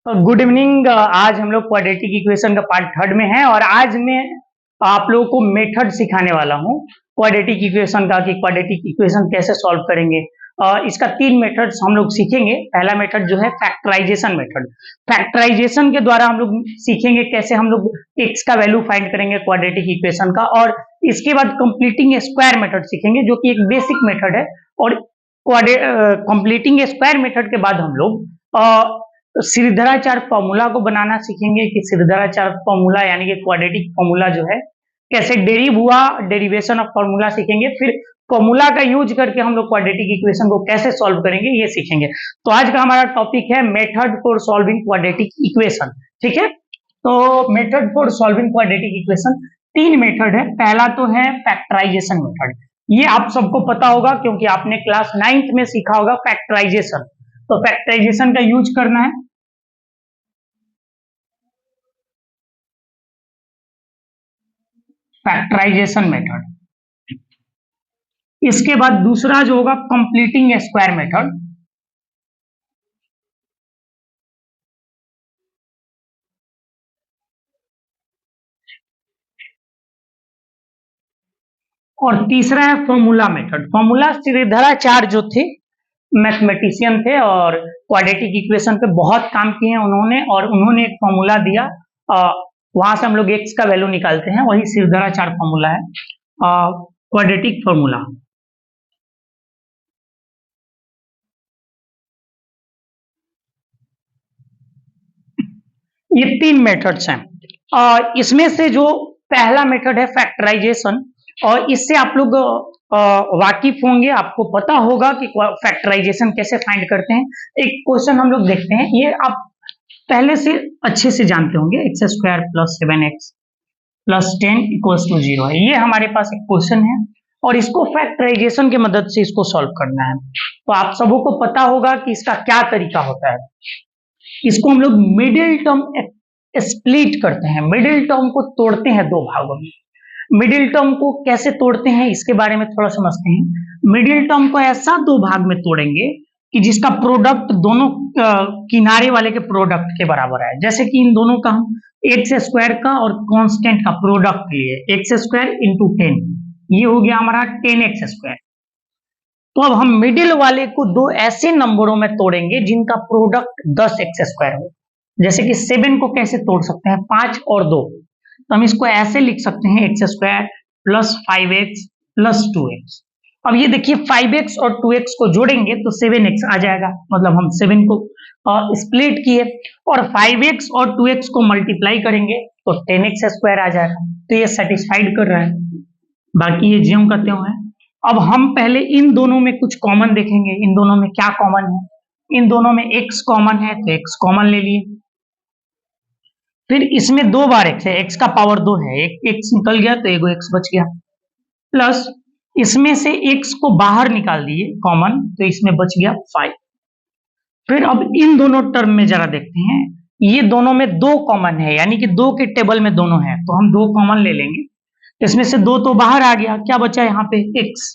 Good evening. आज हम लोग क्वाड्रेटिक इक्वेशन का पार्ट थर्ड में है और आज मैं आप लोगों को मेथड सिखाने वाला हूँ क्वाड्रेटिक इक्वेशन का कि क्वाड्रेटिक इक्वेशन कैसे सॉल्व करेंगे। इसका तीन मेथड्स हम लोग सीखेंगे। पहला मेथड जो है फैक्टराइजेशन मेथड। फैक्टराइजेशन के द्वारा हम लोग सीखेंगे कैसे हम लोग x का वैल्यू फाइंड करेंगे क्वाड्रेटिक इक्वेशन का, और इसके बाद कंप्लीटिंग स्क्वायर मेथड सीखेंगे जो कि एक बेसिक मेथड है। और कंप्लीटिंग स्क्वायर मेथड के बाद हम लोग श्रीधराचार्य फॉर्मूला को बनाना सीखेंगे कि श्रीधराचार्य फॉर्मूला यानी कि क्वाड्रेटिक फॉर्मूला जो है कैसे डेरिव हुआ, डेरिवेशन ऑफ फॉर्मूला सीखेंगे। फिर फॉर्मूला का यूज करके हम लोग क्वाड्रेटिक इक्वेशन को कैसे सॉल्व करेंगे ये सीखेंगे। तो आज का हमारा टॉपिक है method for solving quadratic equation. ठीक है, तो method for solving quadratic equation तीन मेथड है। पहला तो है फैक्टराइजेशन मेथड। ये आप सबको पता होगा क्योंकि आपने क्लास 9th में सीखा होगा फैक्टराइजेशन। तो फैक्टराइजेशन का यूज करना है। Factorization method. इसके बाद दूसरा जो होगा कंप्लीटिंग स्क्वायर मेथड। और तीसरा है फॉर्मूला मेथड। फॉर्मूला श्रीधराचार्य जो थे मैथमेटिशियन थे और क्वाड्रेटिक इक्वेशन पे बहुत काम किए हैं उन्होंने, और उन्होंने एक फॉर्मूला दिया, वहां से हम लोग एक्स का वैल्यू निकालते हैं, वही श्रीधराचार्य फॉर्मूला है क्वाड्रेटिक फॉर्मूला। ये तीन मेथड्स हैं। इसमें से जो पहला मेथड है फैक्टराइजेशन, और इससे आप लोग वाकिफ होंगे, आपको पता होगा कि फैक्टराइजेशन कैसे फाइंड करते हैं। एक क्वेश्चन हम लोग देखते हैं, ये आप पहले से अच्छे से जानते होंगे। X square plus 7x plus 10 equals to 0 है। ये हमारे पास एक क्वेश्चन है और इसको फैक्टराइजेशन की मदद से इसको सॉल्व करना है। तो आप सबों को पता होगा कि इसका क्या तरीका होता है। इसको हम लोग मिडिल टर्म स्प्लिट करते हैं, मिडिल टर्म को तोड़ते हैं दो भागों में। मिडिल टर्म को कैसे तोड़ते हैं इसके बारे में थोड़ा समझते हैं। मिडिल टर्म को ऐसा दो भाग में तोड़ेंगे कि जिसका प्रोडक्ट दोनों किनारे वाले के प्रोडक्ट के बराबर है। जैसे कि इन दोनों का हम एक्स स्क्वायर का और कांस्टेंट का प्रोडक्ट लिए एक्स स्क्वायर इंटू 10, ये हो गया हमारा 10x स्क्वायर। तो अब हम मिडिल वाले को दो ऐसे नंबरों में तोड़ेंगे जिनका प्रोडक्ट 10x स्क्वायर हो। जैसे कि 7 को कैसे तोड़ सकते हैं, 5 और 2, तो हम इसको ऐसे लिख सकते हैं x square plus 5x plus 2x। अब ये देखिए 5x और 2x को जोड़ेंगे तो 7x आ जाएगा, मतलब हम 7 को स्प्लिट किए और 5x और 2x को मल्टीप्लाई करेंगे तो 10x स्क्वायर आ जाएगा। तो ये सेटिस्फाइड कर रहा है, बाकी ये ज्यों का त्यों है। अब हम पहले इन दोनों में कुछ कॉमन देखेंगे, इन दोनों में क्या कॉमन है। इन दोनों में x कॉमन है तो x कॉमन ले लिए। फिर इसमें दो बार x है, x का पावर 2 है, एक x निकल गया तो एगो x बच गया, प्लस इसमें से x को बाहर निकाल दिए कॉमन तो इसमें बच गया 5। फिर अब इन दोनों टर्म में जरा देखते हैं, ये दोनों में दो कॉमन है, यानी कि दो के टेबल में दोनों है, तो हम दो कॉमन ले लेंगे। इसमें से दो तो बाहर आ गया, क्या बचा यहाँ पे x।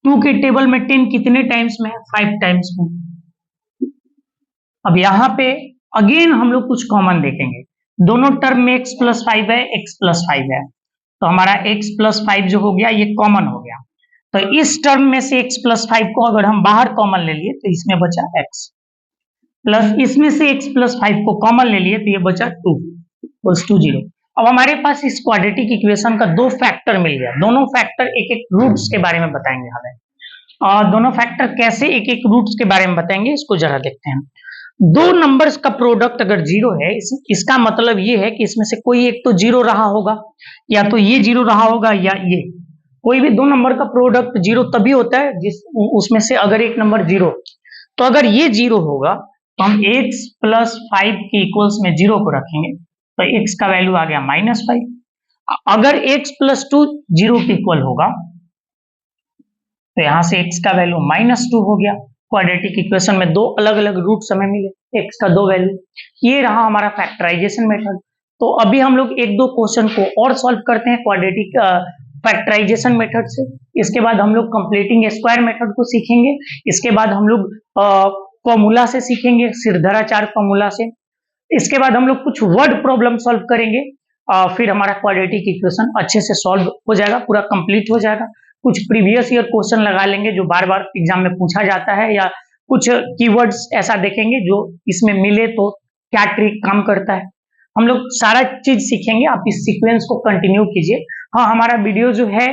2 के टेबल में 10 कितने टाइम्स में है, 5 टाइम्स में। अब यहाँ पे अगेन हम लोग कुछ कॉमन देखेंगे, दोनों टर्म में x प्लस 5 है, x प्लस 5 है, तो हमारा x प्लस 5 जो हो गया ये कॉमन हो गया। तो इस टर्म में से x प्लस 5 को अगर हम बाहर कॉमन ले लिए तो इसमें बचा x, प्लस इसमें से x प्लस 5 को कॉमन ले लिए तो ये बचा 2 इक्वल्स टू 0। अब हमारे पास इस क्वाड्रेटिक इक्वेशन का दो फैक्टर मिल गया। दोनों फैक्टर एक एक रूट्स के बारे में बताएंगे हमें, और दोनों फैक्टर कैसे एक एक रूट्स के बारे में बताएंगे, इसको जरा देखते हैं। दो नंबर्स का प्रोडक्ट अगर 0 है, इसका मतलब ये है कि इसमें से कोई एक तो 0 रहा होगा, या तो ये 0 रहा होगा या ये। कोई भी दो नंबर का प्रोडक्ट 0 तभी होता है जिस उसमें से अगर एक नंबर 0, तो अगर ये 0 होगा तो हम x प्लस 5 के इक्वल्स में 0 को रखेंगे तो x का वैल्यू आ गया -5। अगर x प्लस 2 0 के इक्वल होगा तो यहां से x का वैल्यू -2 हो गया। क्वाड्रेटिक इक्वेशन में दो अलग अलग रूट्स हमें मिले, x का दो वैल्यू। ये रहा हमारा फैक्टराइजेशन मेथड। तो अभी हम लोग एक दो क्वेश्चन को और सॉल्व करते हैं क्वाड्रेटिक फैक्टराइजेशन मेथड से। इसके बाद हम लोग कंप्लीटिंग स्क्वायर मेथड को सीखेंगे। इसके बाद हम लोग फॉर्मूला से सीखेंगे, सिरधराचार्य फॉर्मूला से। इसके बाद हम लोग कुछ वर्ड प्रॉब्लम सॉल्व करेंगे, फिर हमारा क्वाड्रेटिक इक्वेशन अच्छे से सॉल्व हो जाएगा, पूरा कंप्लीट हो जाएगा। कुछ प्रीवियस ईयर क्वेश्चन लगा लेंगे जो बार बार एग्जाम में पूछा जाता है, या कुछ कीवर्ड्स ऐसा देखेंगे जो इसमें मिले तो क्या ट्रिक काम करता है। हम लोग सारा चीज सीखेंगे, आप इस सीक्वेंस को कंटिन्यू कीजिए। हाँ, हमारा वीडियो जो है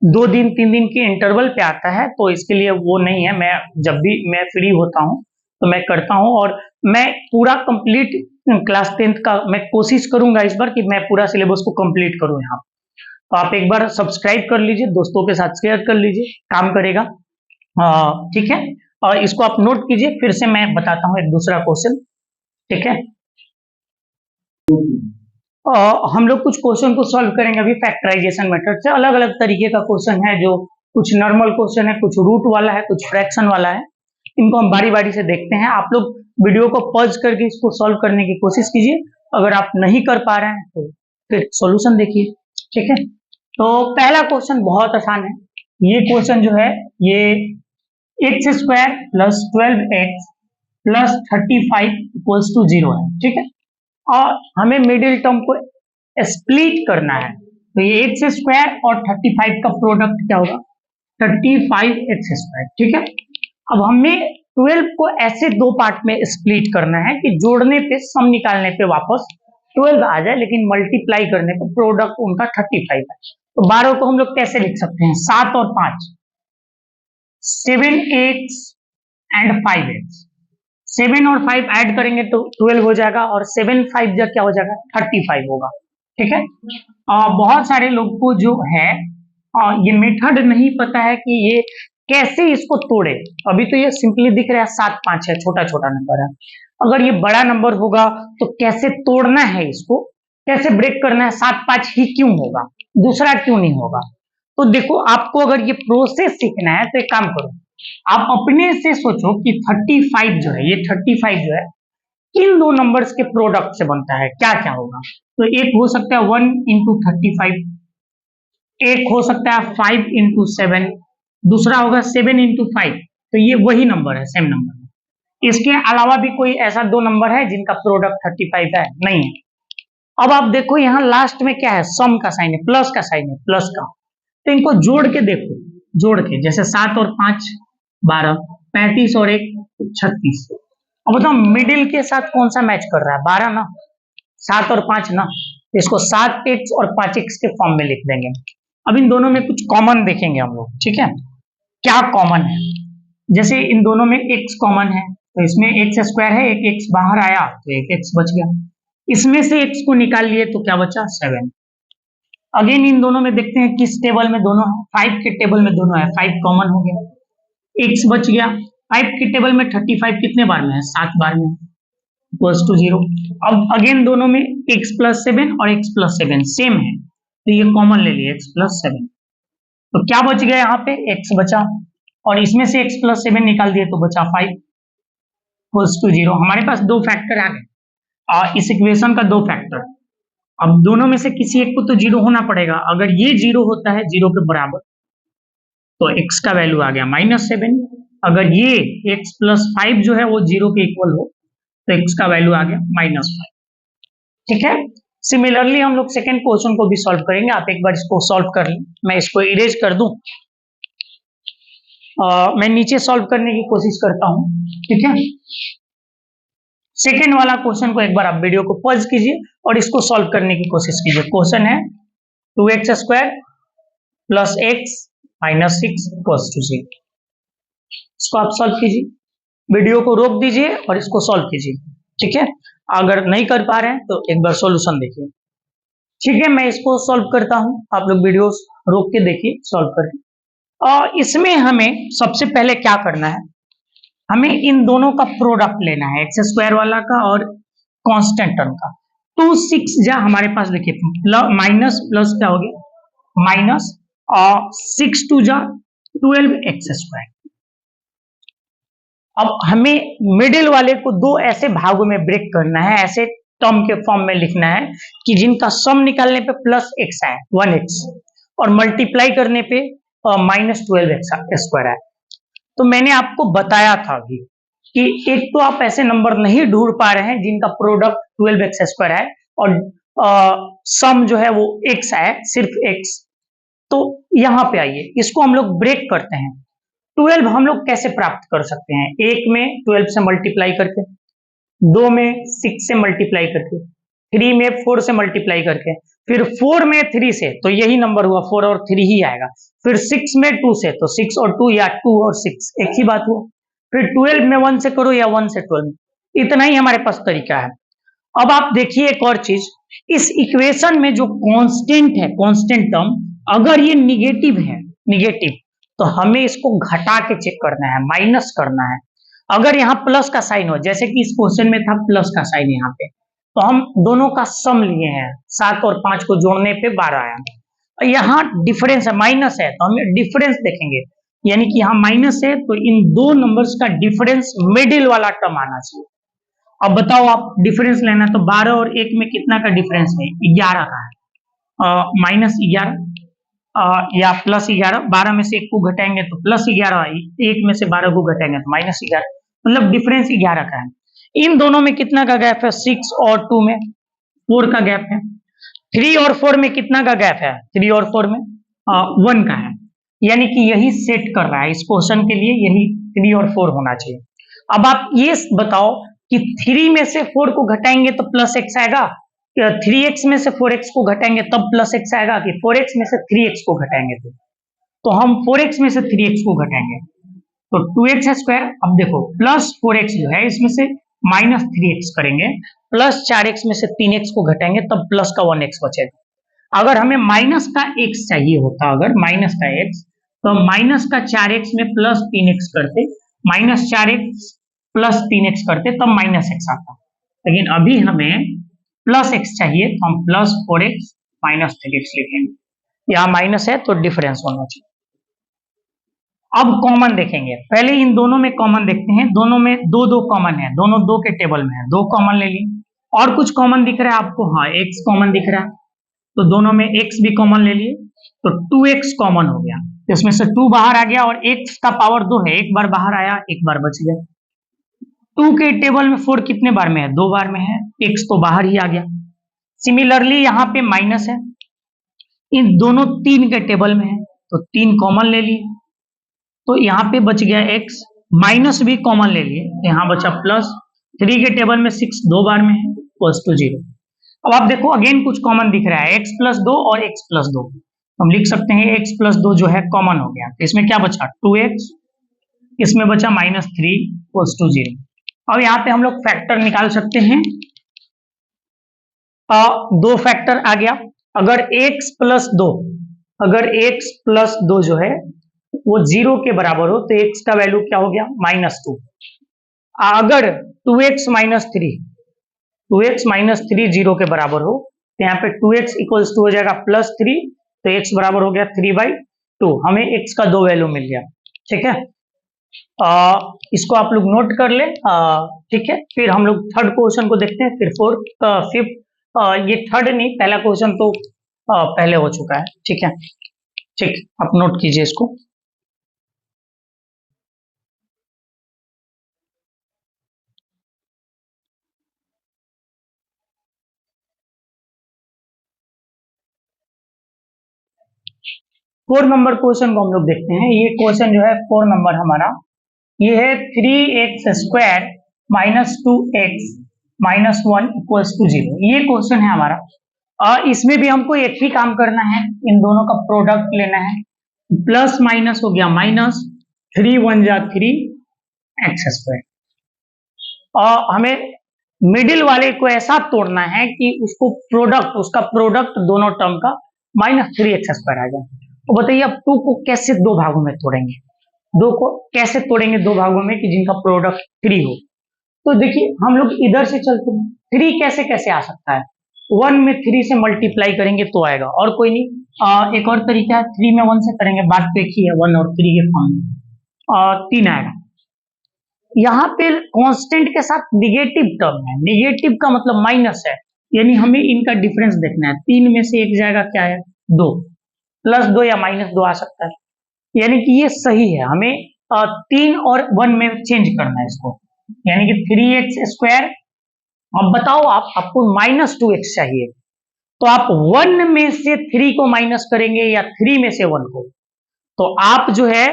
2 दिन 3 दिन के इंटरवल पे आता है, तो इसके लिए वो नहीं है, मैं जब भी मैं फ्री होता हूँ तो मैं करता हूँ, और मैं पूरा कंप्लीट क्लास 10th का मैं कोशिश करूंगा इस बार कि मैं पूरा सिलेबस को कंप्लीट करूं यहाँ। तो आप एक बार सब्सक्राइब कर लीजिए, दोस्तों के साथ शेयर कर लीजिए, काम करेगा। ठीक है, और इसको आप नोट कीजिए, फिर से मैं बताता हूँ एक दूसरा क्वेश्चन। ठीक है, हम लोग कुछ क्वेश्चन को सॉल्व करेंगे अभी फैक्टराइजेशन मेथड से। अलग अलग तरीके का क्वेश्चन है, जो कुछ नॉर्मल क्वेश्चन है, कुछ रूट वाला है, कुछ फ्रैक्शन वाला है। इनको हम बारी बारी से देखते हैं। आप लोग वीडियो को पॉज करके इसको सॉल्व करने की कोशिश कीजिए। अगर आप नहीं कर पा रहे हैं तो फिर सॉल्यूशन देखिए। ठीक है, तो पहला क्वेश्चन बहुत आसान है। ये क्वेश्चन जो है ये x² + 12x + 35 = 0 है। ठीक है, और हमें मिडिल टर्म को स्प्लिट करना है, तो ये x² और 35 का प्रोडक्ट क्या होगा, 35x²। ठीक है, अब हमें 12 को ऐसे दो पार्ट में स्प्लिट करना है कि जोड़ने पे, सम निकालने पे वापस 12 आ जाए, लेकिन मल्टीप्लाई करने पे प्रोडक्ट उनका 35 है। तो 12 को हम लोग कैसे लिख सकते हैं, 7 और 5, 7x एंड 5x। 7 और 5 ऐड करेंगे तो 12 हो जाएगा, और 7 5 क्या हो जाएगा, 35 होगा। ठीक है, बहुत सारे लोग को जो है ये मेथड नहीं पता है कि ये कैसे इसको तोड़े। अभी तो ये सिंपली दिख रहा है 7 5 है, छोटा छोटा नंबर है। अगर ये बड़ा नंबर होगा तो कैसे तोड़ना है, इसको कैसे ब्रेक करना है, 7 5 ही क्यों होगा, दूसरा क्यों नहीं होगा। तो देखो, आपको अगर ये प्रोसेस सीखना है तो एक काम करो, आप अपने से सोचो कि 35 जो है, ये 35 जो है इन दो नंबर्स के प्रोडक्ट से बनता है, क्या क्या होगा। तो एक हो सकता है 1 × 35, एक हो सकता है 5 × 7, दूसरा होगा 7 × 5। तो ये वही नंबर है, सेम नंबर है। इसके अलावा भी कोई ऐसा दो नंबर है जिनका प्रोडक्ट 35 है, नहीं है। अब आप देखो यहाँ लास्ट में क्या है, सम का साइन है, प्लस का साइन है, प्लस का। तो इनको जोड़ के देखो, जोड़ के जैसे 7 और 5 12, 35 और 1 36। अब बताओ मिडिल के साथ कौन सा मैच कर रहा है, 12 ना, 7 और 5 ना। इसको 7x और 5x के फॉर्म में लिख देंगे। अब इन दोनों में कुछ कॉमन देखेंगे हम लोग। ठीक है, क्या कॉमन है, जैसे इन दोनों में x कॉमन है, तो इसमें x² है, एक x बाहर आया तो एक x बच गया। इसमें से x को निकाल लिए तो क्या बचा, 7। अगेन इन दोनों में देखते हैं किस टेबल में दोनों है, 5 के टेबल में दोनों है, 5 कॉमन हो गया, x बच गया। 5 के टेबल में 35 कितने बार में है, 7 बार में, = 0। अब अगेन दोनों में x + 7 और x + 7 सेम है, तो ये कॉमन ले लिए, x + 7। तो क्या बच गया, यहाँ पे x बचा, और इसमें से x + 7 निकाल दिए तो बचा 5 = 0। हमारे पास दो फैक्टर आ गए, इस इक्वेशन का दो फैक्टर। अब दोनों में से किसी एक को तो 0 होना पड़ेगा। अगर ये 0 होता है 0 के बराबर, तो x का वैल्यू आ गया -7। अगर ये x + 5 जो है वो 0 के इक्वल हो तो x का वैल्यू आ गया -5। ठीक है, सिमिलरली हम लोग सेकेंड क्वेश्चन को भी सॉल्व करेंगे। आप एक बार इसको सॉल्व कर लें, मैं इसको इरेज कर दूं। मैं नीचे सॉल्व करने की कोशिश करता हूं। ठीक है, सेकेंड वाला क्वेश्चन को एक बार आप वीडियो को पॉज कीजिए और इसको सॉल्व करने की कोशिश कीजिए। क्वेश्चन है 2x² + x - 6 = 0। इसको आप सॉल्व कीजिए, वीडियो को रोक दीजिए और इसको सॉल्व कीजिए। ठीक है, अगर नहीं कर पा रहे हैं तो एक बार सॉल्यूशन देखिए। ठीक है, मैं इसको सॉल्व करता हूं, आप लोग वीडियो रोक के देखिए, सॉल्व करके। और इसमें हमें सबसे पहले क्या करना है, हमें इन दोनों का प्रोडक्ट लेना है, x² वाला का और कांस्टेंट टर्म का। 2 6 जा हमारे पास देखिए माइनस प्लस क्या हो गया, माइनस, और 6 2 जा 12x²। अब हमें मिडिल वाले को दो ऐसे भागों में ब्रेक करना है, ऐसे टर्म के फॉर्म में लिखना है कि जिनका सम निकालने पे +x आए, 1x, और मल्टीप्लाई करने पे -12x² आए। तो मैंने आपको बताया था अभी कि एक तो आप ऐसे नंबर नहीं ढूंढ पा रहे हैं जिनका प्रोडक्ट 12x² है और सम जो है वो x है, सिर्फ x। तो यहां पे आइए, इसको हम लोग ब्रेक करते हैं। 12 हम लोग कैसे प्राप्त कर सकते हैं? एक में 12 से मल्टीप्लाई करके, 2 में 6 से मल्टीप्लाई करके, 3 में 4 से मल्टीप्लाई करके, फिर 4 में 3 से, तो यही नंबर हुआ, 4 और 3 ही आएगा। फिर 6 में 2 से, तो 6 और 2 या 2 और 6 एक ही बात हुआ। फिर 12 में 1 से करो या 1 से 12, इतना ही हमारे पास तरीका है। अब आप देखिए एक और चीज, इस इक्वेशन में जो कांस्टेंट है, कांस्टेंट टर्म, अगर ये निगेटिव है, निगेटिव, तो हमें इसको घटा के चेक करना है, माइनस करना है। अगर यहाँ प्लस का साइन हो, जैसे कि इस क्वेश्चन में था प्लस का साइन यहाँ पे, तो हम दोनों का सम लिए हैं, 7 और 5 को जोड़ने पे 12 आया। यहाँ डिफरेंस है, माइनस है, तो हमें डिफरेंस देखेंगे, यानी कि यहाँ माइनस है तो इन दो नंबर्स का डिफरेंस मिडिल वाला टर्म आना चाहिए। अब बताओ, आप डिफरेंस लेना, तो 12 और 1 में कितना का डिफरेंस है? 11 का है। -11 या +11, 12 में से 1 को घटाएंगे तो +11, 1 में से 12 को घटाएंगे तो -11, मतलब डिफरेंस 11 का है। इन दोनों में कितना का गैप है? 6 और 2 में 4 का गैप है। 3 और 4 में कितना का गैप है? 3 और 4 में 1 का है, यानी कि यही सेट कर रहा है इस क्वेश्चन के लिए, यही 3 और 4 होना चाहिए। अब आप ये बताओ कि 3 में से 4 को घटाएंगे तो +x आएगा, 3x में से 4x को घटाएंगे तब +x आएगा, कि 4x में से 3x को घटाएंगे तो हम 4x में से 3x को घटाएंगे तो 2x²। अब देखो +4x जो है इसमें से -3x करेंगे, +4x में से 3x को घटाएंगे तब प्लस का 1x बचेगा। अगर हमें माइनस का x चाहिए होता, अगर माइनस का x, तो माइनस का 4x में +3x करते, -4x +3x करते तब -x आता, लेकिन अभी हमें +x चाहिए तो हम +4x -3x लिखेंगे। यहाँ माइनस है तो डिफरेंस होना चाहिए। अब कॉमन देखेंगे, पहले इन दोनों में कॉमन देखते हैं, दोनों में 2 कॉमन है, दोनों 2 के टेबल में है, 2 कॉमन ले लिए। और कुछ कॉमन दिख रहा है आपको? हाँ, x कॉमन दिख रहा है, तो दोनों में x भी कॉमन ले लिए, तो 2x कॉमन हो गया, इसमें से 2 बाहर आ गया और x का पावर 2 है, एक बार बाहर आया, एक बार बच गया। 2 के टेबल में 4 कितने बार में है? 2 बार में है, x तो बाहर ही आ गया। सिमिलरली यहाँ पे माइनस है, इन दोनों 3 के टेबल में है, तो 3 कॉमन ले लिए, तो यहाँ पे बच गया x, माइनस भी कॉमन ले लिए, तो यहाँ बचा प्लस। 3 के टेबल में 6 2 बार में है, =0। अब आप देखो अगेन कुछ कॉमन दिख रहा है, x + 2 और x + 2, हम लिख सकते हैं x + 2 जो है कॉमन हो गया, तो इसमें क्या बचा? 2x, इसमें बचा -3 = 0। अब यहाँ पे हम लोग फैक्टर निकाल सकते हैं, 2 फैक्टर आ गया। अगर x + 2, अगर x + 2 जो है वो 0 के बराबर हो तो x का वैल्यू क्या हो गया? -2। अगर 2x - 3, 2x - 3 0 के बराबर हो तो यहाँ पे 2x = हो जाएगा +3, तो x बराबर हो गया 3/2, हमें x का 2 वैल्यू मिल गया। ठीक है, इसको आप लोग नोट कर ले। ठीक है, फिर हम लोग थर्ड क्वेश्चन को देखते हैं, फिर फोर्थ, फिफ्थ, ये थर्ड नहीं, पहला क्वेश्चन तो पहले हो चुका है। ठीक है, ठीक, आप नोट कीजिए इसको। फोर नंबर क्वेश्चन को हम लोग देखते हैं। ये क्वेश्चन जो है 4 नंबर हमारा, ये है 3x² - 2x - 1 = 0। ये क्वेश्चन है हमारा। इसमें भी हमको एक ही काम करना है, इन दोनों का प्रोडक्ट लेना है, प्लस माइनस हो गया माइनस, 3 × 1 = 3x²। हमें मिडिल वाले को ऐसा तोड़ना है कि उसको प्रोडक्ट, उसका प्रोडक्ट दोनों टर्म का -3x² आ जाए। तो बताइए अब 2 को कैसे 2 भागों में तोड़ेंगे? 2 को कैसे तोड़ेंगे 2 भागों में कि जिनका प्रोडक्ट 3 हो? तो देखिए हम लोग इधर से चलते हैं, 3 कैसे कैसे आ सकता है? 1 में 3 से मल्टीप्लाई करेंगे तो आएगा, और कोई नहीं। एक और तरीका है, 3 में 1 से करेंगे, बात तो एक ही है, 1 और 3 के फॉर्म में 3 आएगा। यहाँ पे कांस्टेंट के साथ निगेटिव टर्म है, निगेटिव का मतलब माइनस है, यानी हमें इनका डिफरेंस देखना है। 3 में से 1 जाएगा, क्या है? 2, +2 या -2 आ सकता है, यानी कि ये सही है। हमें 3 और 1 में चेंज करना है इसको, यानी कि 3x²। अब बताओ आपको -2x चाहिए, तो आप 1 में से 3 को माइनस करेंगे या 3 में से 1 को? तो आप जो है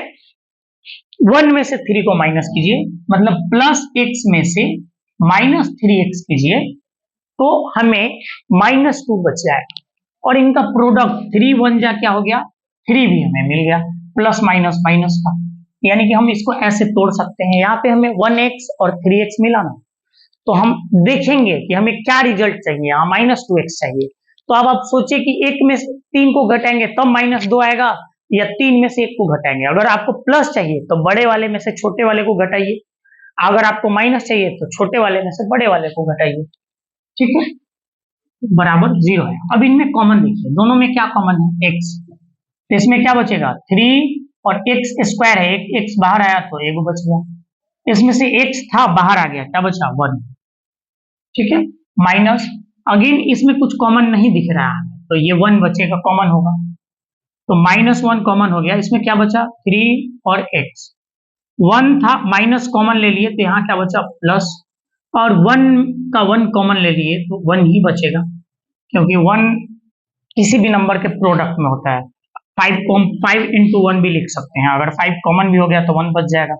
1 में से 3 को माइनस कीजिए, मतलब +x में से -3x कीजिए, तो हमें -2 बच जाएगा। और इनका प्रोडक्ट 3 1 जा क्या हो गया, 3 भी हमें मिल गया, प्लस माइनस माइनस का। यानी कि हम इसको ऐसे तोड़ सकते हैं, यहाँ पे हमें 1x और 3x मिला ना, तो हम देखेंगे कि हमें क्या रिजल्ट चाहिए, यहाँ -2x चाहिए। तो अब आप सोचिए कि 1 में से 3 को घटाएंगे तब -2 आएगा, या 3 में से 1 को घटाएंगे। अगर आपको प्लस चाहिए तो बड़े वाले में से छोटे वाले को घटाइए, अगर आपको माइनस चाहिए तो छोटे वाले में से बड़े वाले को घटाइए, ठीक है, बराबर 0 है। अब इनमें कॉमन देखिए, दोनों में क्या कॉमन है, x, तो इसमें क्या बचेगा 3 और x² है, एक x बाहर आया तो एगो बच गया, इसमें से x था बाहर आ गया, क्या बचा 1, ठीक है, माइनस। अगेन इसमें कुछ कॉमन नहीं दिख रहा है, तो ये 1 बचेगा, कॉमन होगा, तो -1 कॉमन हो गया, इसमें क्या बचा 3 और x, 1 था माइनस कॉमन ले लिए तो यहाँ क्या बचा प्लस, और 1 का 1 कॉमन ले लिए तो 1 ही बचेगा, क्योंकि 1 किसी भी नंबर के प्रोडक्ट में होता है। 5 इंटू 1 भी लिख सकते हैं, अगर 5 कॉमन भी हो गया तो 1 बच जाएगा।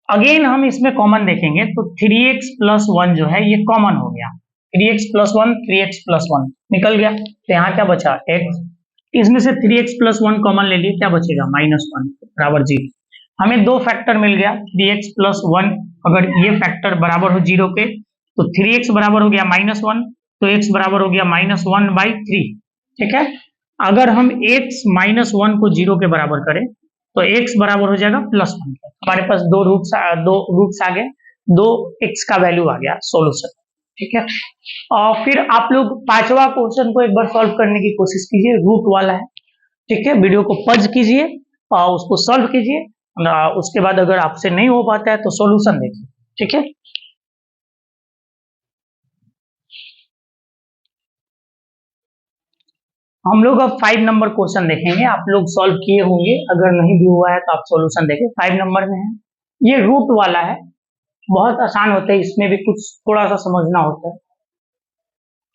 अगेन हम इसमें कॉमन देखेंगे तो 3x प्लस 1 जो है ये कॉमन हो गया, 3x प्लस 1 3x प्लस 1 निकल गया, तो यहाँ क्या बचा x, इसमें से 3x प्लस 1 कॉमन ले लिए, क्या बचेगा -1 बराबर 0। हमें दो फैक्टर मिल गया, 3x प्लस 1, अगर ये फैक्टर बराबर हो 0 के तो 3x बराबर हो गया -1, तो x बराबर हो गया -1/3, ठीक है। अगर हम x -1 को 0 के बराबर करें तो x बराबर हो जाएगा +1, हमारे पास दो रूट्स आ गए, दो x का वैल्यू आ गया सोल्यूशन, ठीक है। और फिर आप लोग पांचवा क्वेश्चन को एक बार सॉल्व करने की कोशिश कीजिए, रूट वाला है, ठीक है। वीडियो को पॉज कीजिए और उसको सॉल्व कीजिए, उसके बाद अगर आपसे नहीं हो पाता है तो सॉल्यूशन देखिए, ठीक है। हम लोग अब 5 नंबर क्वेश्चन देखेंगे, आप लोग सॉल्व किए होंगे, अगर नहीं भी हुआ है तो आप सॉल्यूशन देखें। 5 नंबर में है, ये रूट वाला है, बहुत आसान होता है, इसमें भी कुछ थोड़ा सा समझना होता है,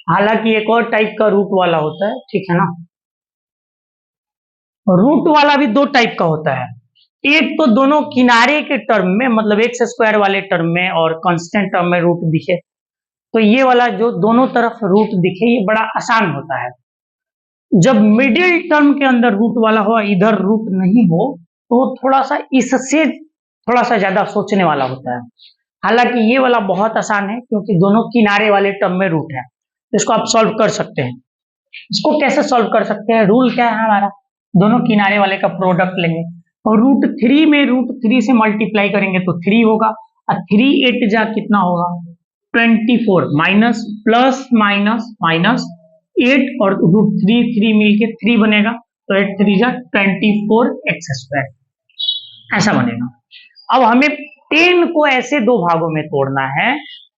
हालांकि एक और टाइप का रूट वाला होता है, ठीक है ना। रूट वाला भी दो टाइप का होता है, एक तो दोनों किनारे के टर्म में, मतलब x² वाले टर्म में और कांस्टेंट टर्म में रूट दिखे, तो ये वाला जो दोनों तरफ रूट दिखे ये बड़ा आसान होता है। जब मिडिल टर्म के अंदर रूट वाला हो, इधर रूट नहीं हो, तो थोड़ा सा इससे थोड़ा सा ज्यादा सोचने वाला होता है। हालांकि ये वाला बहुत आसान है, क्योंकि दोनों किनारे वाले टर्म में रूट है, इसको आप सॉल्व कर सकते हैं। इसको कैसे सॉल्व कर सकते हैं, रूल क्या है हमारा, दोनों किनारे वाले का प्रोडक्ट लेंगे और √3 में √3 से मल्टीप्लाई करेंगे तो 3 होगा, और 3 8 जा कितना होगा 24, माइनस प्लस माइनस माइनस 8 और √3 मिलके 3 बनेगा, तो 8 3 जा 24x², ऐसा बनेगा। अब हमें 10 को ऐसे दो भागों में तोड़ना है,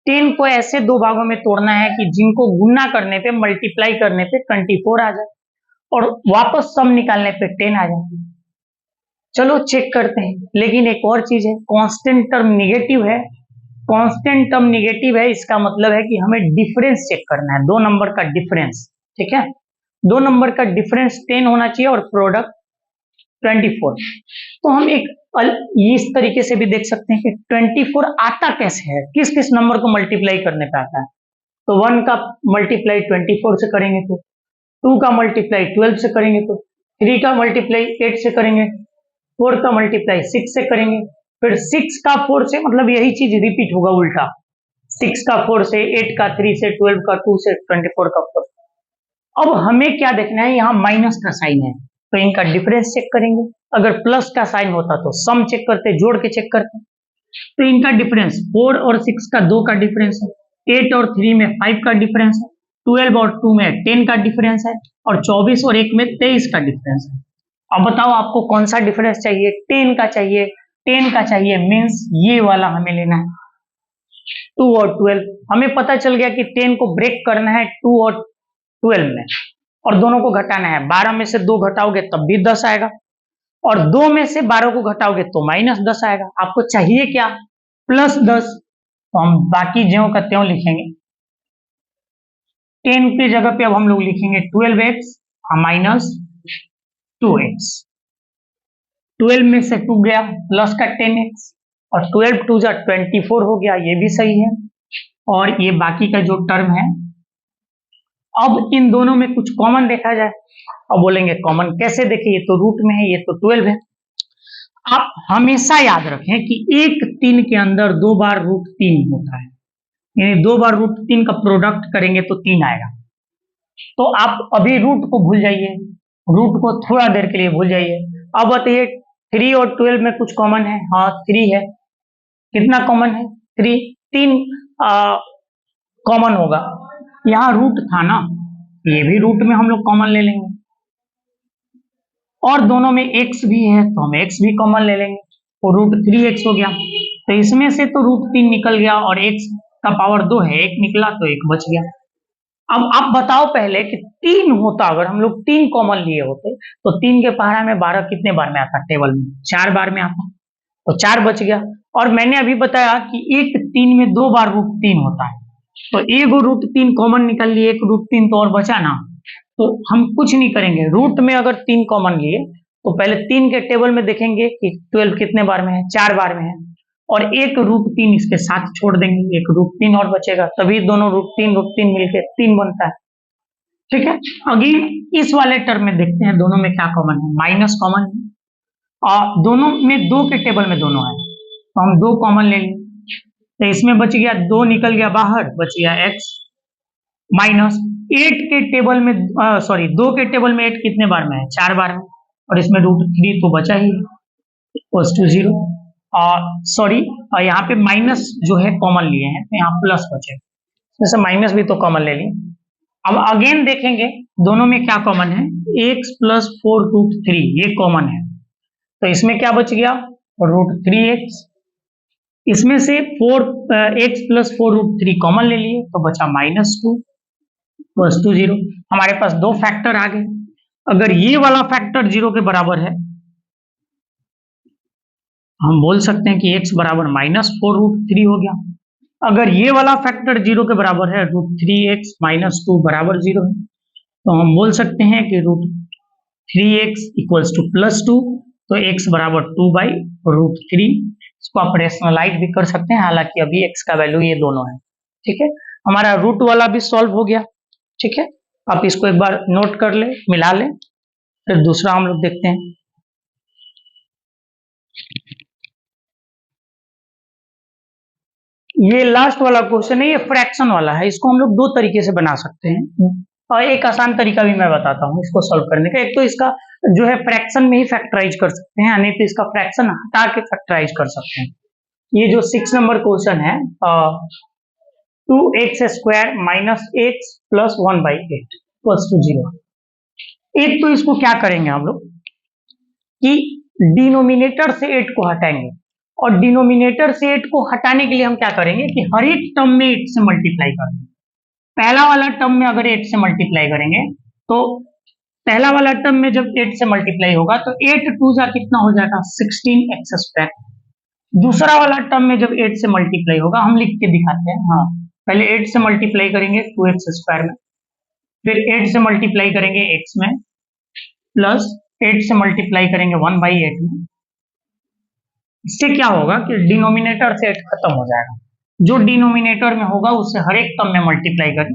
10 को ऐसे दो भागों में तोड़ना है कि जिनको गुना करने पे, मल्टीप्लाई करने पे 24 आ जाए और वापस सम निकालने पे 10 आ जाए। चलो चेक करते हैं, लेकिन एक और चीज है, कांस्टेंट टर्म निगेटिव है, कांस्टेंट टर्म निगेटिव है, इसका मतलब है कि हमें डिफरेंस चेक करना है, दो नंबर का डिफरेंस, ठीक है। दो नंबर का डिफरेंस 10 होना चाहिए और प्रोडक्ट 24। तो हम एक इस तरीके से भी देख सकते हैं कि 24 आता कैसे है, किस किस नंबर को मल्टीप्लाई करने पे आता है। तो 1 का मल्टीप्लाई 24 से करेंगे तो, 2 का मल्टीप्लाई 12 से करेंगे तो, 3 का मल्टीप्लाई 8 से करेंगे, 4 का मल्टीप्लाई 6 से करेंगे, फिर 6 का 4 से, मतलब यही चीज रिपीट होगा उल्टा, 6 का 4 से, 8 का 3 से, 12 का 2 से, 24 का 4। अब हमें क्या देखना है, यहाँ माइनस का साइन है तो इनका डिफरेंस चेक करेंगे, अगर प्लस का साइन होता तो सम चेक करते, जोड़ के चेक करते। तो इनका डिफरेंस 4 और 6 का 2 का डिफरेंस है, 8 और 3 में 5 का डिफरेंस है, 12 और 2 में 10 का डिफरेंस है, और 24 और 1 में 23 का डिफरेंस है। अब बताओ आपको कौन सा डिफरेंस चाहिए, 10 का चाहिए, 10 का चाहिए, मीन्स ये वाला हमें लेना है, 2 और 12। हमें पता चल गया कि 10 को ब्रेक करना है 2 और 12 में, और दोनों को घटाना है, 12 में से 2 घटाओगे तब भी 10 आएगा, और 2 में से 12 को घटाओगे तो -10 आएगा। आपको चाहिए क्या, प्लस 10, तो हम बाकी ज्यों का त्यों लिखेंगे। 10 की जगह पे अब हम लोग लिखेंगे 12x माइनस 2x। 12 में से 2 गया, प्लस का 10x, और 12 2 जा 24 हो गया, ये भी सही है। और ये बाकी का जो टर्म है, अब इन दोनों में कुछ कॉमन देखा जाए। अब बोलेंगे कॉमन कैसे देखें, ये तो रूट में है, ये तो 12 है। आप हमेशा याद रखें कि एक 3 के अंदर 2 बार रूट 3 होता है, यानी 2 बार रूट 3 का प्रोडक्ट करेंगे तो 3 आएगा। तो आप अभी रूट को भूल जाइए, रूट को थोड़ा देर के लिए भूल जाइए। अब बताइए 3 और 12 में कुछ कॉमन है? हाँ 3 है। कितना कॉमन है? 3। 3 कॉमन होगा। यहाँ रूट था ना, ये भी रूट में हम लोग कॉमन ले लेंगे, और दोनों में x भी है तो हम x भी कॉमन ले लेंगे, तो रूट 3x हो गया। तो इसमें से तो रूट 3 निकल गया और x का पावर 2 है, 1 निकला तो 1 बच गया। अब आप बताओ पहले कि 3 होता, अगर हम लोग 3 कॉमन लिए होते तो 3 के पहाड़ा में 12 कितने बार में आता टेबल में? 4 बार में आता, तो 4 बच गया। और मैंने अभी बताया कि एक 3 में 2 बार रूट 3 होता है, तो एक रूट 3 कॉमन निकल लिए, एक रूट 3 तो और बचा ना। तो हम कुछ नहीं करेंगे, रूट में अगर 3 कॉमन लिए तो पहले 3 के टेबल में देखेंगे कि 12 कितने बार में है, 4 बार में है, और एक रूट 3 इसके साथ छोड़ देंगे, एक रूट 3 और बचेगा, तभी दोनों रूट 3 मिलके 3 बनता है। ठीक है, अगेन इस वाले टर्म में देखते हैं दोनों में क्या कॉमन है। माइनस कॉमन है, और दोनों में 2 के टेबल में दोनों है, तो हम 2 कॉमन ले लेंगे, तो इसमें बच गया 2 निकल गया बाहर, बच गया x, माइनस 8 के टेबल में, सॉरी 2 के टेबल में 8 कितने बार में है? 4 बार में, और इसमें रूट 3 तो बचा ही, इक्वल्स टू 0। सॉरी, यहाँ पे माइनस जो है कॉमन लिए हैं तो यहाँ प्लस बचे, जैसे माइनस भी तो कॉमन ले लिए। अब अगेन देखेंगे दोनों में क्या कॉमन है, x प्लस 4 रूट 3 ये कॉमन है, तो इसमें क्या बच गया? Root 3x। इसमें से 4x प्लस 4 रूट 3 कॉमन ले लिए तो बचा -2 प्लस 2 0। हमारे पास दो फैक्टर आ गए। अगर ये वाला फैक्टर 0 के बराबर है, हम बोल सकते हैं कि x बराबर -4 रूट 3 हो गया। अगर ये वाला फैक्टर 0 के बराबर है, रूट 3x माइनस 2 बराबर 0 है, तो हम बोल सकते हैं कि root 3x equals two plus 2, तो x बराबर 2 बाई रूट 3। इसको आप रेशनलाइज भी कर सकते हैं, हालांकि अभी x का वैल्यू ये दोनों है। ठीक है, हमारा रूट वाला भी सॉल्व हो गया। ठीक है, आप इसको एक बार नोट कर ले, मिला ले, फिर दूसरा हम लोग देखते हैं। ये लास्ट वाला क्वेश्चन है, ये फ्रैक्शन वाला है। इसको हम लोग दो तरीके से बना सकते हैं, और एक आसान तरीका भी मैं बताता हूँ इसको सॉल्व करने का। एक तो इसका जो है फ्रैक्शन में ही फैक्टराइज कर सकते हैं, नहीं तो इसका फ्रैक्शन हटा के फैक्टराइज कर सकते हैं। ये जो 6 नंबर क्वेश्चन है, 2x square minus x plus 1/8 plus two 0। एक तो इसको क्या करेंगे हम लोग कि डिनोमिनेटर से 8 को हटाएंगे, और डिनोमिनेटर से 8 को हटाने के लिए हम क्या करेंगे कि हर एक टर्म में 8 से मल्टीप्लाई कर देंगे। पहला वाला टर्म में अगर 8 से मल्टीप्लाई करेंगे, तो पहला वाला टर्म में जब 8 से मल्टीप्लाई होगा तो 8 2 जा कितना हो जाएगा? 16x square. दूसरा वाला टर्म में जब 8 से मल्टीप्लाई होगा, हम लिख के दिखाते हैं। हाँ, पहले 8 से मल्टीप्लाई करेंगे 2x स्क्वायर में, फिर 8 से मल्टीप्लाई करेंगे x में, प्लस 8 से मल्टीप्लाई करेंगे 1/8 में। इससे क्या होगा कि डिनोमिनेटर से 8 खत्म हो जाएगा, जो डिनोमिनेटर में होगा उससे हर एक टर्म में मल्टीप्लाई करें,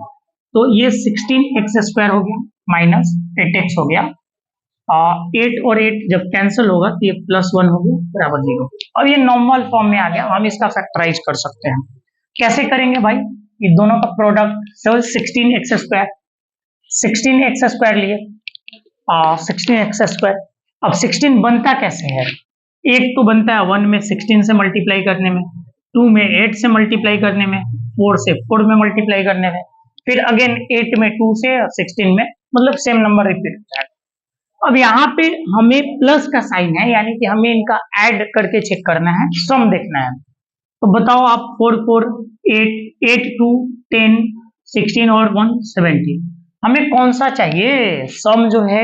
तो ये 16x स्क्वायर हो गया माइनस 8x हो गया। 8 और 8 जब कैंसिल होगा तो ये +1 हो गया बराबर 0। अब ये नॉर्मल फॉर्म में आ गया, हम इसका फैक्टराइज कर सकते हैं। कैसे करेंगे भाई? ये दोनों का product 16x square, 16x square लिए, 16x स्क्वायर। अब 16 बनता कैसे है? एक तो बनता है 1 में 16 से मल्टीप्लाई करने में, 2 में 8 से मल्टीप्लाई करने में, 4 से 4 में मल्टीप्लाई करने में, फिर अगेन 8 में 2 से 16 में, मतलब सेम नंबर रिपीट होता है। अब यहाँ पे हमें प्लस का साइन है, यानी कि हमें इनका ऐड करके चेक करना है, सम देखना है। तो बताओ आप, 4 4 8 8 2 10 16 और 1 17, हमें कौन सा चाहिए? सम जो है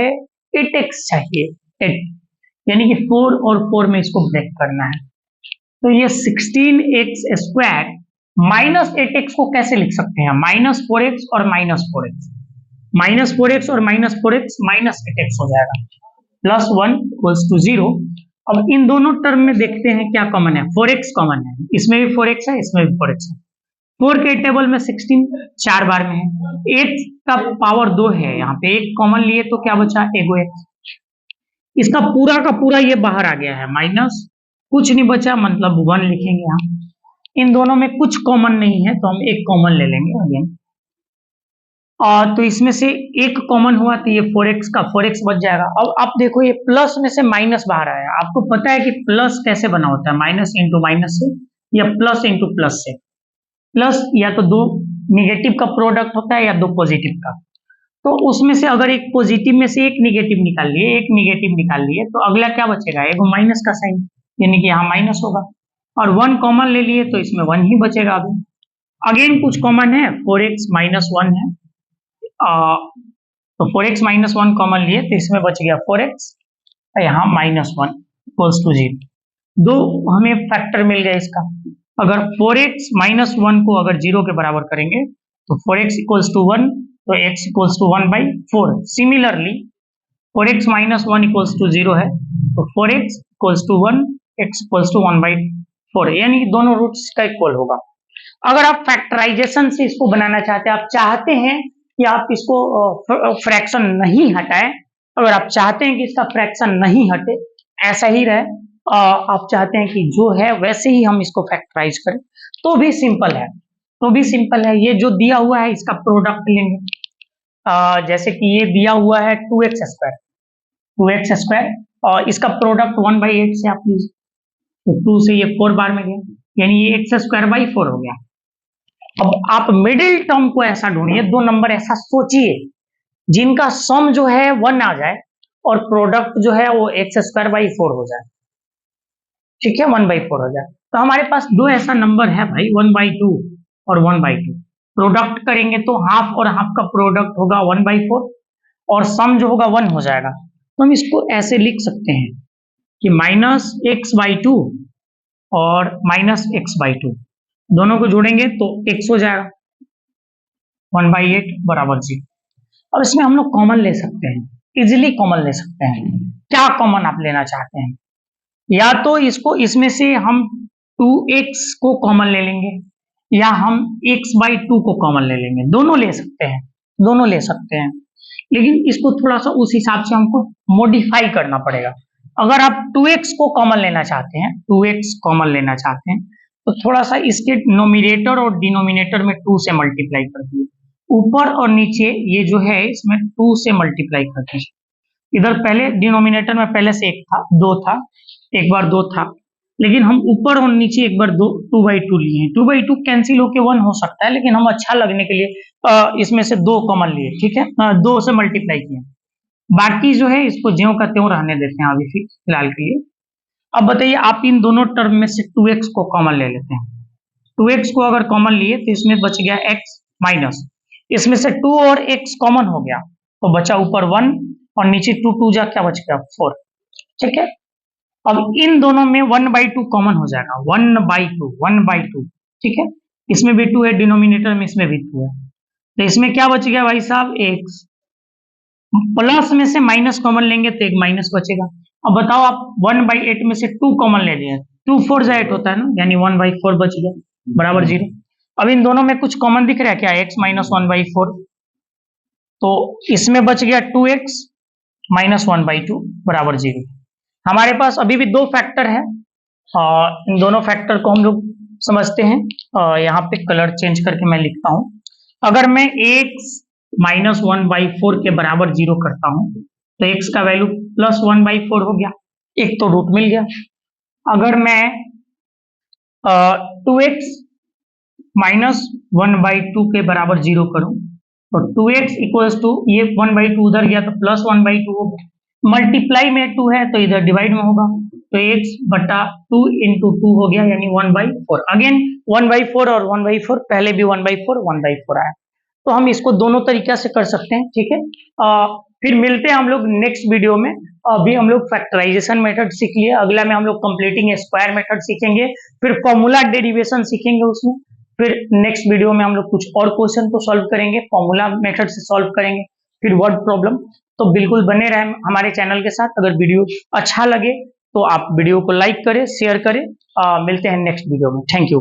8x चाहिए, 8, यानी कि 4 और 4 में इसको ब्रेक करना है। तो ये 16x² माइनस 8x को कैसे लिख सकते हैं? -4x और -4x, -4x और -4x -8x हो जाएगा, +1 = 0। अब इन दोनों टर्म में देखते हैं क्या कॉमन है। 4x कॉमन है, इसमें भी 4x है, इसमें भी 4x है। 4 के टेबल में 16 4 बार में है, 8 का पावर 2 है, यहाँ पे 1 कॉमन लिए तो क्या बचा? एगो x। इसका पूरा का पूरा ये बाहर आ गया है, माइनस कुछ नहीं बचा, मतलब 1 लिखेंगे हम। इन दोनों में कुछ कॉमन नहीं है तो हम एक कॉमन ले लेंगे अगेन। तो इसमें से एक कॉमन हुआ तो ये 4x का 4x बच जाएगा। अब आप देखो ये प्लस में से माइनस बाहर आया। आपको पता है कि प्लस कैसे बना होता है? माइनस इंटू माइनस से या प्लस इंटू प्लस से। प्लस या तो दो निगेटिव का प्रोडक्ट होता है या दो पॉजिटिव का। तो उसमें से अगर एक पॉजिटिव में से एक निगेटिव निकाल लिए, एक निगेटिव निकाल लिए, तो अगला क्या बचेगा? एक माइनस का साइन, यानी कि यहाँ माइनस होगा। और 1 कॉमन ले लिए तो इसमें 1 ही बचेगा। अभी अगेन कुछ कॉमन है, 4x - 1 है, तो 4x - 1 कॉमन लिए तो इसमें बच गया 4x, यहाँ -1 = 0। दो हमें फैक्टर मिल गया इसका। अगर 4x - 1 को अगर 0 के बराबर करेंगे तो 4x = 1, तो x = 1/4। सिमिलरली 4x - 1 = 0 है, तो 4x = 1, x = 1/4, यानी कि दोनों रूट्स का इक्वल होगा। अगर आप फैक्टराइजेशन से इसको बनाना चाहते हैं, आप चाहते हैं कि आप इसको फ्रैक्शन नहीं हटाएं, अगर आप चाहते हैं कि इसका फ्रैक्शन नहीं हटे, ऐसा ही रहे, आप चाहते हैं कि जो है वैसे ही हम इसको फैक्टराइज करें, तो भी सिंपल है, तो भी सिंपल है। ये जो दिया हुआ है इसका प्रोडक्ट लेंगे, जैसे कि ये दिया हुआ है 2x² और इसका प्रोडक्ट 1/8 से आप लीजिए, तो 2 से ये 4 बार में गया, यानी ये x²/4 हो गया। अब आप मिडिल टर्म को ऐसा ढूंढिए, दो नंबर ऐसा सोचिए जिनका सम जो है 1 आ जाए और प्रोडक्ट जो है वो x²/4 हो जाए, ठीक है, 1/4 हो जाए। तो हमारे पास दो ऐसा नंबर है भाई, 1/2 और 1/2। प्रोडक्ट करेंगे तो हाफ और हाफ का प्रोडक्ट होगा 1/4 और सम जो होगा 1 हो जाएगा। तो हम इसको ऐसे लिख सकते हैं कि -x/2 और -x/2 दोनों को जोड़ेंगे तो x हो जाएगा, 1/8 = 0। अब इसमें हम लोग कॉमन ले सकते हैं, इजिली कॉमन ले सकते हैं। क्या कॉमन आप लेना चाहते हैं? या तो इसको इसमें से हम 2x को कॉमन ले लेंगे या हम x/2 को कॉमन ले लेंगे, दोनों ले सकते हैं, दोनों ले सकते हैं, लेकिन इसको थोड़ा सा उस हिसाब से हमको मॉडिफाई करना पड़ेगा। अगर आप 2x को कॉमन लेना चाहते हैं, 2x कॉमन लेना चाहते हैं, तो थोड़ा सा इसके नोमिनेटर और डिनोमिनेटर में 2 से मल्टीप्लाई कर दिए, ऊपर और नीचे ये जो है इसमें 2 से मल्टीप्लाई कर दीजिए। इधर पहले डिनोमिनेटर में पहले से 1 था, 2 था, एक बार 2 था, लेकिन हम ऊपर और नीचे एक बार 2/2 लिए हैं। 2/2 कैंसिल होके 1 हो सकता है, लेकिन हम अच्छा लगने के लिए इसमें से 2 कॉमन लिए, ठीक है, 2 से मल्टीप्लाई किए। बाकी जो है इसको ज्यों का त्यों रहने देते हैं अभी फिलहाल के लिए। अब बताइए, आप इन दोनों टर्म में से 2x को कॉमन ले लेते हैं। 2x को अगर कॉमन लिए तो इसमें बच गया x माइनस, इसमें से 2 और x कॉमन हो गया तो बचा ऊपर 1 और नीचे 2 2 जा क्या बच गया 4, ठीक है। अब इन दोनों में 1/2 कॉमन हो जाएगा, 1/2, ठीक है, इसमें भी 2 है डिनोमिनेटर में, इसमें भी 2 है, तो इसमें क्या बच गया भाई साहब x। प्लस में से माइनस कॉमन लेंगे तो एक माइनस बचेगा। अब बताओ, आप 1/8 में से 2 कॉमन ले लिए, 2 4 जा 8 होता है ना, यानी 1/4 बच गया बराबर 0। अब इन दोनों में कुछ कॉमन दिख रहा है क्या? x - 1/4, तो इसमें बच गया 2x - 1/2 = 0। हमारे पास अभी भी दो फैक्टर है, इन दोनों फैक्टर को हम लोग समझते हैं। यहाँ पे कलर चेंज करके मैं लिखता हूं। अगर मैं x - 1/4 के बराबर 0 करता हूं तो x का वैल्यू +1/4 हो गया, एक तो रूट मिल गया। अगर मैं 2x - 1/2 के बराबर 0 करूं तो 2x = ये 1/2 उधर गया तो +1/2 हो गया, मल्टीप्लाई में 2 है तो इधर डिवाइड में होगा, तो x/2 × 2 हो गया, यानी 1/4। अगेन 1/4 और 1/4, पहले भी 1/4 1/4 आया, तो हम इसको दोनों तरीका से कर सकते हैं, ठीक है। फिर मिलते हैं हम लोग नेक्स्ट वीडियो में। अभी हम लोग फैक्टराइजेशन मेथड सीख लिए, अगला में हम लोग कंप्लीटिंग स्क्वायर मेथड सीखेंगे, फिर फॉर्मूला डेरिवेशन सीखेंगे उसमें, फिर नेक्स्ट वीडियो में हम लोग कुछ और क्वेश्चन को सॉल्व करेंगे, फॉर्मूला मेथड से सॉल्व करेंगे, फिर वर्ड प्रॉब्लम। तो बिल्कुल बने रहें हमारे चैनल के साथ। अगर वीडियो अच्छा लगे तो आप वीडियो को लाइक करें, शेयर करें। मिलते हैं नेक्स्ट वीडियो में। Thank you.